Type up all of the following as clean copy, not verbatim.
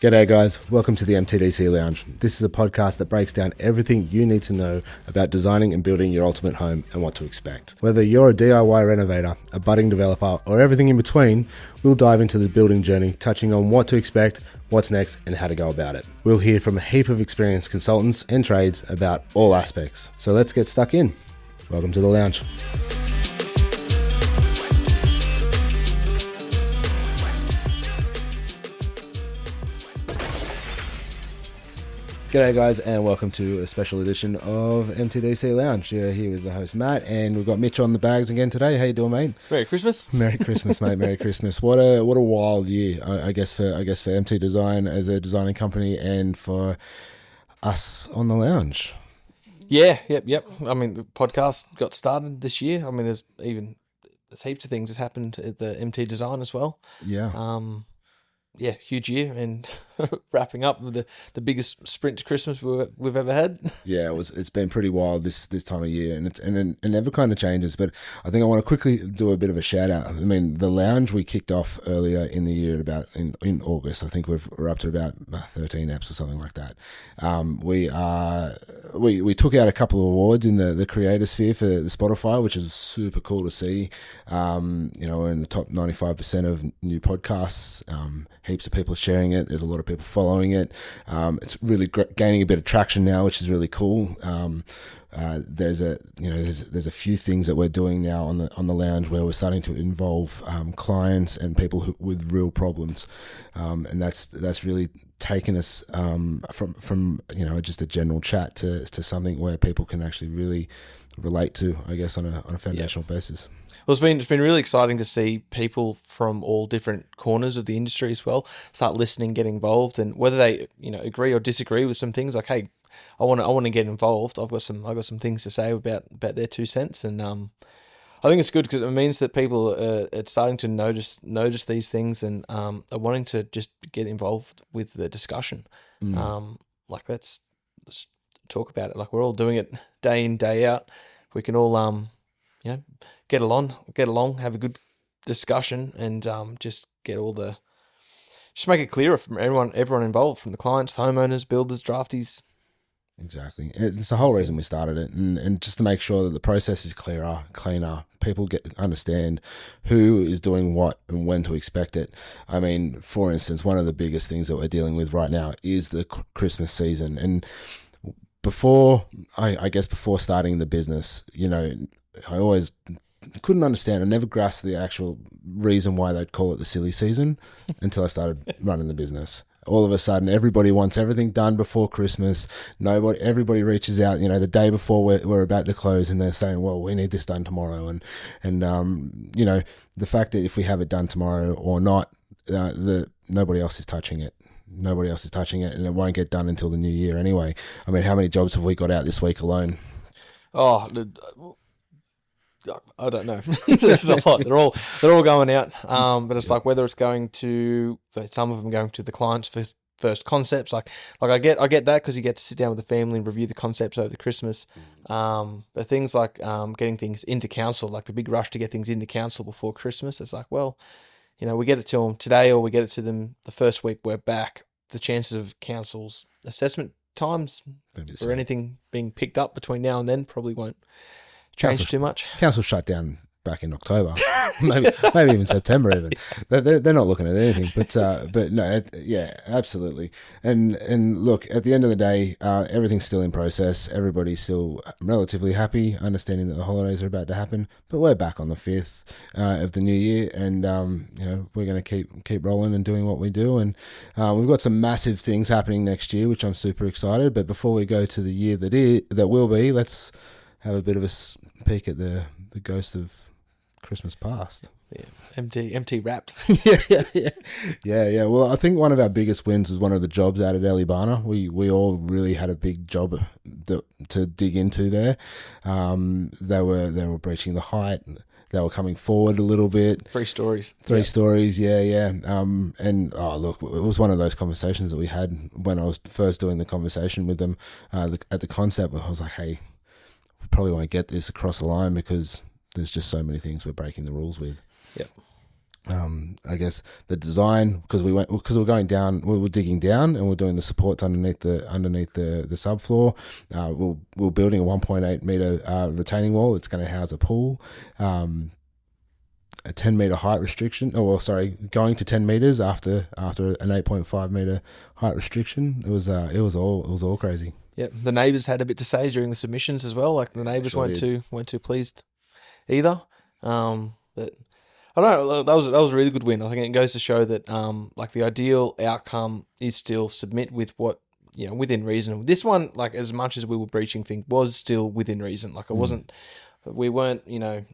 G'day guys, welcome to the MTDC Lounge. This is a podcast that breaks down everything you need to know about designing and building your ultimate home and what to expect. Whether you're a DIY renovator, a budding developer, or everything in between, we'll dive into the building journey, touching on what to expect, what's next, and how to go about it. We'll hear from a heap of experienced consultants and trades about all aspects. So let's get stuck in. Welcome to the lounge. G'day guys, and welcome to a special edition of MTDC Lounge. You're here with the host Matt, and we've got Mitch on the bags again today. How you doing, mate? Merry Christmas. Merry Christmas, mate. Merry Christmas. What a wild year, I guess for MT Design as a designing company, and for us on the lounge. Yeah, yep. I mean, the podcast got started this year. I mean, there's heaps of things that's happened at the MT Design as well. Yeah. Yeah, huge year, and wrapping up with the biggest sprint to Christmas we've ever had. Yeah, it's been pretty wild this time of year, and it never kind of changes. But I think I want to quickly do a bit of a shout out. I mean, the lounge we kicked off earlier in the year, about in August. I think we're up to about 13 eps or something like that. We took out a couple of awards in the creator sphere for the Spotify, which is super cool to see. We're in the top 95% of new podcasts. Heaps of people sharing it. There's a lot of people following it. It's really gaining a bit of traction now, which is really cool. There's a few things that we're doing now on the lounge where we're starting to involve clients and people with real problems, and that's really taken us from just a general chat to something where people can actually really relate to, I guess, on a foundational basis. Well, it's been really exciting to see people from all different corners of the industry as well start listening, get involved, and whether they agree or disagree with some things. Like, hey, I want to get involved. I've got some things to say about their 2 cents, and I think it's good because it means that people are starting to notice these things and are wanting to just get involved with the discussion. Let's talk about it. Like, we're all doing it day in, day out. We can all get along, have a good discussion, and just make it clearer from everyone involved, from the clients, the homeowners, builders, draftees. Exactly. It's the whole reason we started it, and just to make sure that the process is cleaner, people understand who is doing what and when to expect it. I mean, for instance, one of the biggest things that we're dealing with right now is the Christmas season, and before starting the business, I always couldn't understand. I never grasped the actual reason why they'd call it the silly season until I started running the business. All of a sudden, everybody wants everything done before Christmas. Everybody reaches out, the day before we're about to close, and they're saying, "Well, we need this done tomorrow." And the fact that if we have it done tomorrow or not, nobody else is touching it. Nobody else is touching it, and it won't get done until the new year anyway. I mean, how many jobs have we got out this week alone? Oh, I don't know. There's a lot. They're all going out. But it's like whether it's going to, some of them going to the clients for first concepts. Like I get that because you get to sit down with the family and review the concepts over the Christmas. But things like getting things into council, like the big rush to get things into council before Christmas. It's like, well, we get it to them today or we get it to them the first week we're back. The chances of council's assessment times or anything being picked up between now and then probably won't change too much. Council shut down back in October, maybe even September even. They're not looking at anything, but no, yeah, absolutely. And look, at the end of the day, everything's still in process. Everybody's still relatively happy, understanding that the holidays are about to happen. But we're back on the 5th of the new year, and we're going to keep rolling and doing what we do. And we've got some massive things happening next year, which I'm super excited. But before we go to the year that will be, let's have a bit of a peek at the ghost of Christmas past. Yeah, empty wrapped. Yeah. Well, I think one of our biggest wins was one of the jobs out at Elibana. We all really had a big job to dig into there. They were breaching the height. They were coming forward a little bit. Three stories, yeah. And look, it was one of those conversations that we had when I was first doing the conversation with them at the concept. I was like, hey, we probably won't get this across the line because there's just so many things we're breaking the rules with. Yep. I guess the design, because we were going down, we were digging down, and we're doing the supports underneath the subfloor. We're building a 1.8 meter retaining wall. It's going to house a pool. A 10 meter height restriction. Oh, well, sorry, going to 10 meters after an 8.5 meter height restriction. It was all crazy. Yeah, the neighbours had a bit to say during the submissions as well. Like the neighbours weren't too pleased either. But I don't know. That was a really good win. I think it goes to show that like the ideal outcome is still submit with what, within reason. This one, like as much as we were breaching things, was still within reason. Like it wasn't. We weren't,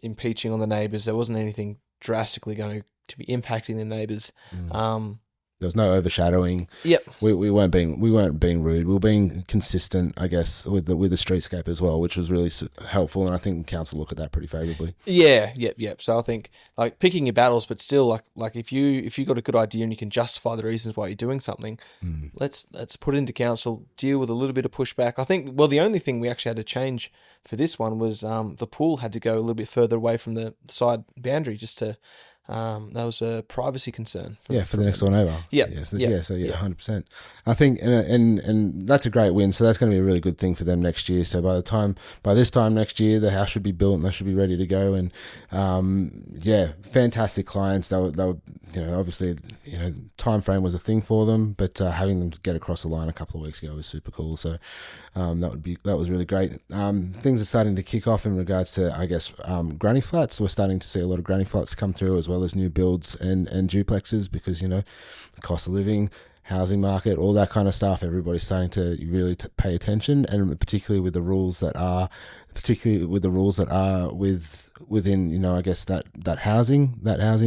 impeaching on the neighbours. There wasn't anything drastically going to be impacting the neighbours. There was no overshadowing. Yep. We weren't being rude. We were being consistent, I guess, with the streetscape as well, which was really helpful. And I think council look at that pretty favourably. Yeah. Yep. So I think like picking your battles, but still like if you got a good idea and you can justify the reasons why you're doing something, let's put it into council. Deal with a little bit of pushback. I think. Well, the only thing we actually had to change for this one was the pool had to go a little bit further away from the side boundary just to. That was a privacy concern. For the next door neighbour. Yeah. 100%. I think, and that's a great win. So that's going to be a really good thing for them next year. So by this time next year, the house should be built and they should be ready to go. And fantastic clients. They were obviously, time frame was a thing for them, but having them get across the line a couple of weeks ago was super cool. So that was really great. Things are starting to kick off in regards to, I guess, granny flats. We're starting to see a lot of granny flats come through, as well as new builds and duplexes, because the cost of living, housing market, all that kind of stuff, everybody's starting to really pay attention, and particularly with the rules that are within I guess that housing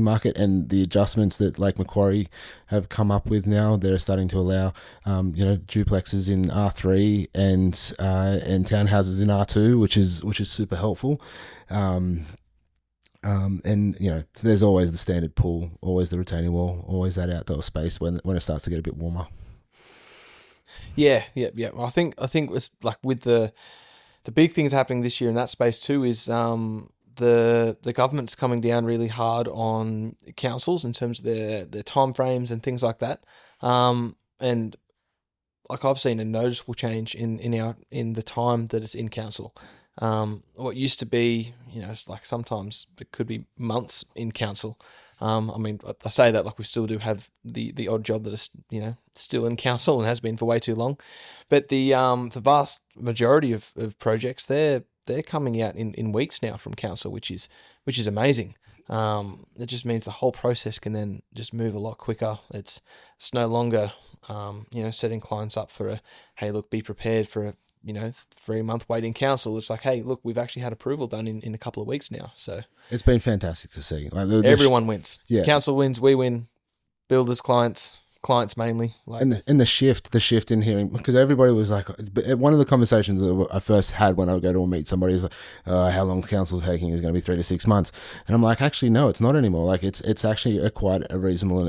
market, and the adjustments that Lake Macquarie have come up with now. They're starting to allow duplexes in R3 and townhouses in R2, which is super helpful. And there's always the standard pool, always the retaining wall, always that outdoor space when it starts to get a bit warmer. Yeah. I think it's like with the big things happening this year in that space too is the government's coming down really hard on councils in terms of their time frames and things like that. And like I've seen a noticeable change in the time that it's in council. What used to be, it's like sometimes it could be months in council. I mean, I say that like we still do have the odd job that is, still in council and has been for way too long. But the vast majority of projects, they're coming out in weeks now from council, which is amazing. It just means the whole process can then just move a lot quicker. It's no longer, setting clients up for hey, look, be prepared for a 3-month wait in council. It's like, hey, look, we've actually had approval done in a couple of weeks now. So it's been fantastic to see. Like everyone wins. Yeah. Council wins, we win. Builders, clients mainly. Like, and the shift in hearing, because everybody was like, one of the conversations that I first had when I would go to meet somebody is like, how long council taking is going to be 3 to 6 months, and I'm like, actually no, it's not anymore. Like it's actually quite a reasonable and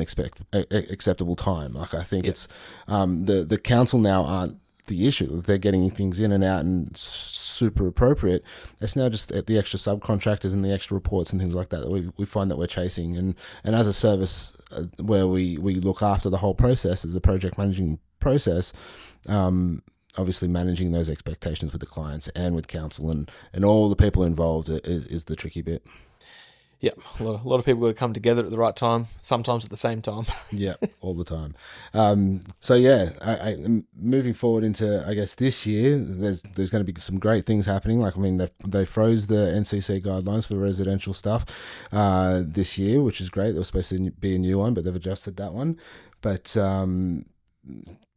acceptable time. Like I think it's the council now aren't the issue. They're getting things in and out and super appropriate. It's now just the extra subcontractors and the extra reports and things like that we find that we're chasing. And as a service where we look after the whole process as a project managing process, obviously managing those expectations with the clients and with council and all the people involved is the tricky bit. Yeah, a lot of people got to come together at the right time, sometimes at the same time. Yeah, all the time. I moving forward into, I guess, this year, there's going to be some great things happening. Like, I mean, they froze the NCC guidelines for residential stuff this year, which is great. There was supposed to be a new one, but they've adjusted that one. But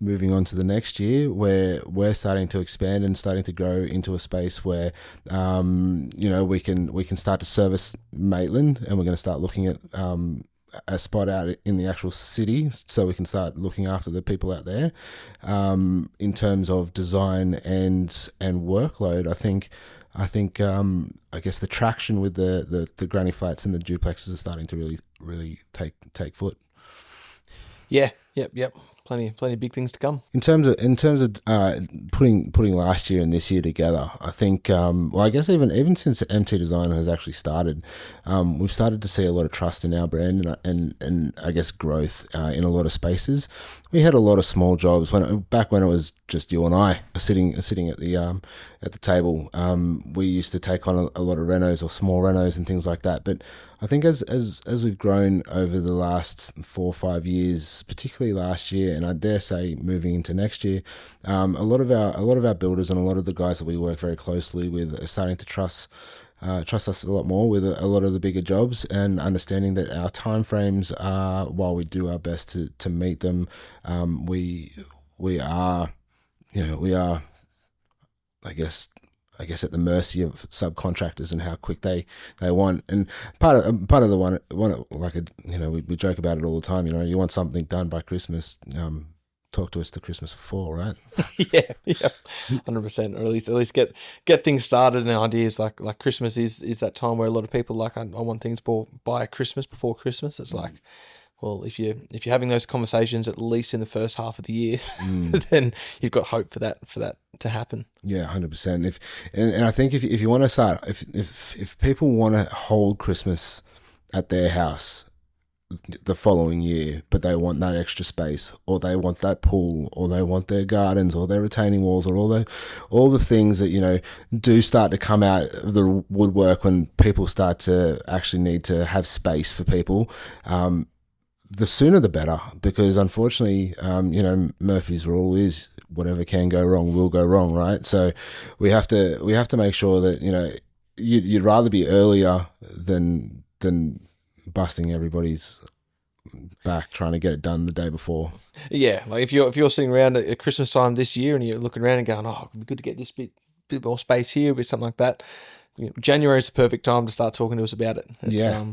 moving on to the next year, where we're starting to expand and starting to grow into a space where we can start to service Maitland, and we're going to start looking at a spot out in the actual city, so we can start looking after the people out there. In terms of design and workload, I guess the traction with the granny flats and the duplexes is starting to really take foot. Yeah, yep. plenty of big things to come. In terms of putting last year and this year together, I think I guess even since MT Design has actually started, we've started to see a lot of trust in our brand and I guess growth in a lot of spaces. We had a lot of small jobs back when it was just you and I sitting at the table. We used to take on a lot of renos or small renos and things like that. But I think as we've grown over the last 4 or 5 years, particularly last year, and I dare say moving into next year, a lot of our builders and a lot of the guys that we work very closely with are starting to trust us a lot more with a lot of the bigger jobs, and understanding that our timeframes are, while we do our best to meet them, we are I guess at the mercy of subcontractors and how quick they want. And part of the one like we joke about it all the time. You want something done by Christmas. Talk to us the Christmas before, right? yeah, 100%. Or at least get things started and ideas. Like Christmas is that time where a lot of people I want things by Christmas, before Christmas. It's like, well, if you're having those conversations at least in the first half of the year, then you've got hope for that to happen. Yeah, 100%. And I think if you want to start, if people want to hold Christmas at their house the following year, but they want that extra space, or they want that pool, or they want their gardens, or their retaining walls, or all the things that do start to come out of the woodwork when people start to actually need to have space for people. The sooner the better, because unfortunately, Murphy's rule is whatever can go wrong will go wrong, right? So we have to make sure that you'd rather be earlier than busting everybody's back trying to get it done the day before. Yeah, like if you're sitting around at Christmas time this year and you're looking around and going, oh, it'd be good to get this bit more space here, or something like that. January is the perfect time to start talking to us about it.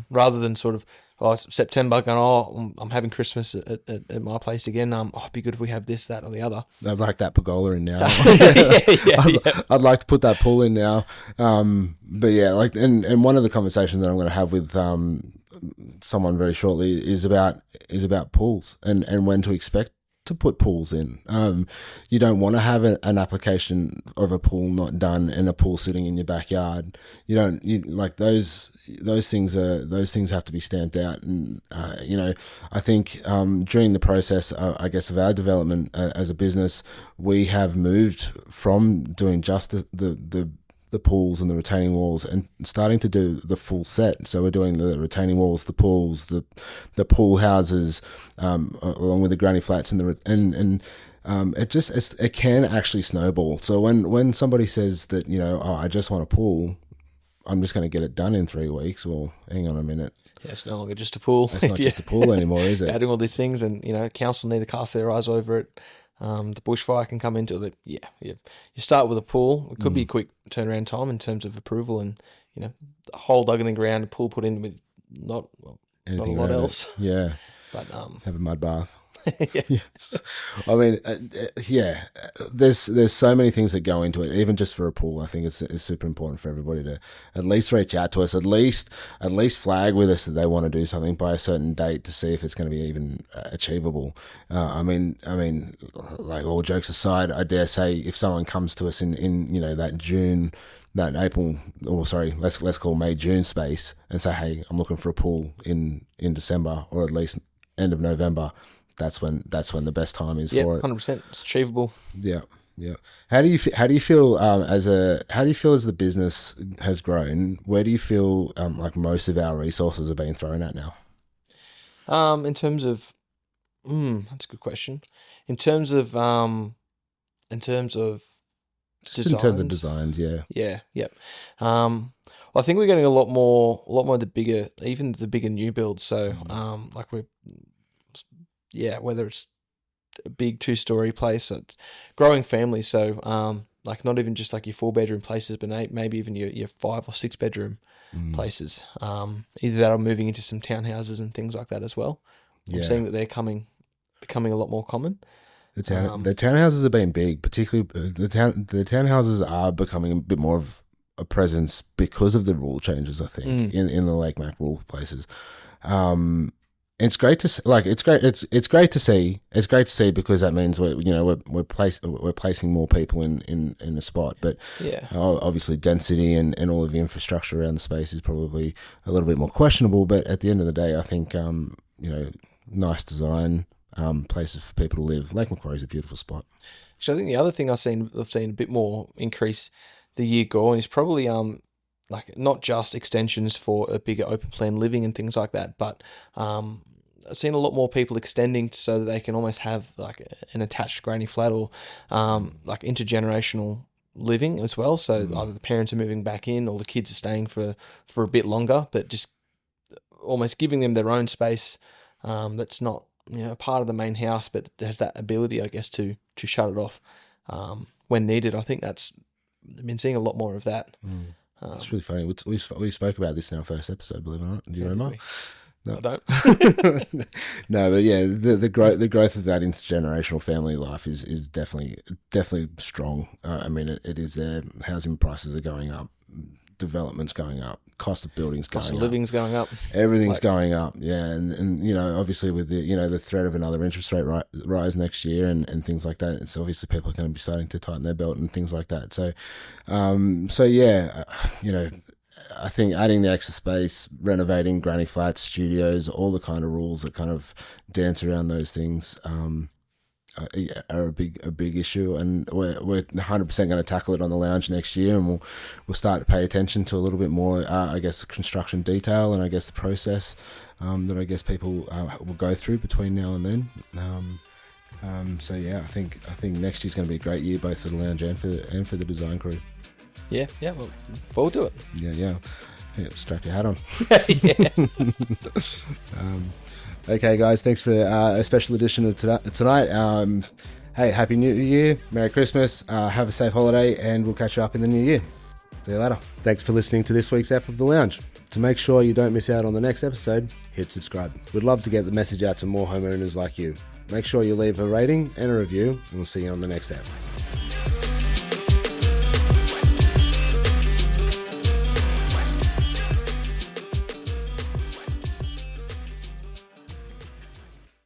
Rather than sort of it's September going, I'm having Christmas at my place again. It'd be good if we have this, that, or the other. I'd like that pergola in now. I'd like to put that pool in now. But yeah, and one of the conversations that I'm going to have with someone very shortly is about pools and when to expect to put pools in. You don't want to have an application of a pool not done and a pool sitting in your backyard. You like those things have to be stamped out. And I think during the process, I guess, of our development as a business, we have moved from doing just the pools and the retaining walls and starting to do the full set. So we're doing the retaining walls, the pools, the pool houses, along with the granny flats and it can actually snowball. So when somebody says that, I just want a pool, I'm just going to get it done in 3 weeks. Well, hang on a minute. Yeah, it's no longer just a pool. It's not just a pool anymore, is it? Adding all these things, and council need to cast their eyes over it. The bushfire can come into it. Yeah. You start with a pool. It could be a quick turnaround time in terms of approval, and the hole dug in the ground, a pool put in with not a lot else. Yeah, but have a mud bath. Yeah. Yes. I mean, there's so many things that go into it. Even just for a pool, I think it's super important for everybody to at least reach out to us, at least flag with us that they want to do something by a certain date to see if it's going to be even achievable. I mean, like, all jokes aside, I dare say if someone comes to us in that June, that April, or sorry, let's call May, June space, and say, hey, I'm looking for a pool in December, or at least end of November. That's when the best time is for it. 100%. It's achievable. Yeah. How do you feel as the business has grown? Where do you feel like most of our resources are being thrown at now? In terms of, that's a good question. In terms of designs, yeah. Yeah. Yep. Well, I think we're getting a lot more of the bigger new builds. So, whether it's a big 2-story place, it's growing families. So, not even just like your 4-bedroom places, but maybe even your 5 or 6 bedroom places. Either that or moving into some townhouses and things like that as well. I'm seeing that they're becoming a lot more common. The townhouses have been big, particularly the townhouses are becoming a bit more of a presence because of the rule changes, I think, in the Lake Mac rule places. It's great to like. It's great. It's great to see. It's great to see because that means we're placing more people in the spot. But Yeah. obviously density and all of the infrastructure around the space is probably a little bit more questionable. But at the end of the day, I think nice design, places for people to live. Lake Macquarie is a beautiful spot. So I think the other thing I've seen a bit more increase the year gone is probably like not just extensions for a bigger open plan living and things like that, but I've seen a lot more people extending so that they can almost have like an attached granny flat or like intergenerational living as well. So either the parents are moving back in or the kids are staying for a bit longer, but just almost giving them their own space that's not part of the main house, but has that ability, I guess, to shut it off when needed. I think I've been seeing a lot more of that. It's really funny. We spoke about this in our first episode, believe it or not. Do you remember? No. I don't. No, but yeah, the growth of that intergenerational family life is definitely strong. I mean, it is there. Housing prices are going up, development's going up, cost of buildings going up, cost of living's going up, everything's going up. Yeah, and obviously with the threat of another interest rate rise next year and things like that, it's obviously people are going to be starting to tighten their belt and things like that. So, I think adding the extra space, renovating granny flats, studios, all the kind of rules that kind of dance around those things are a big issue, and we're 100% going to tackle it on the lounge next year, and we'll start to pay attention to a little bit more, I guess, the construction detail and I guess the process that I guess people will go through between now and then. So yeah, I think next year's going to be a great year both for the lounge and for the design crew. Yeah, well, forward to it. Yeah. Strap your hat on. Yeah. Okay, guys, thanks for a special edition of tonight. Hey, Happy New Year, Merry Christmas, have a safe holiday, and we'll catch you up in the new year. See you later. Thanks for listening to this week's ep of The Lounge. To make sure you don't miss out on the next episode, hit subscribe. We'd love to get the message out to more homeowners like you. Make sure you leave a rating and a review, and we'll see you on the next ep.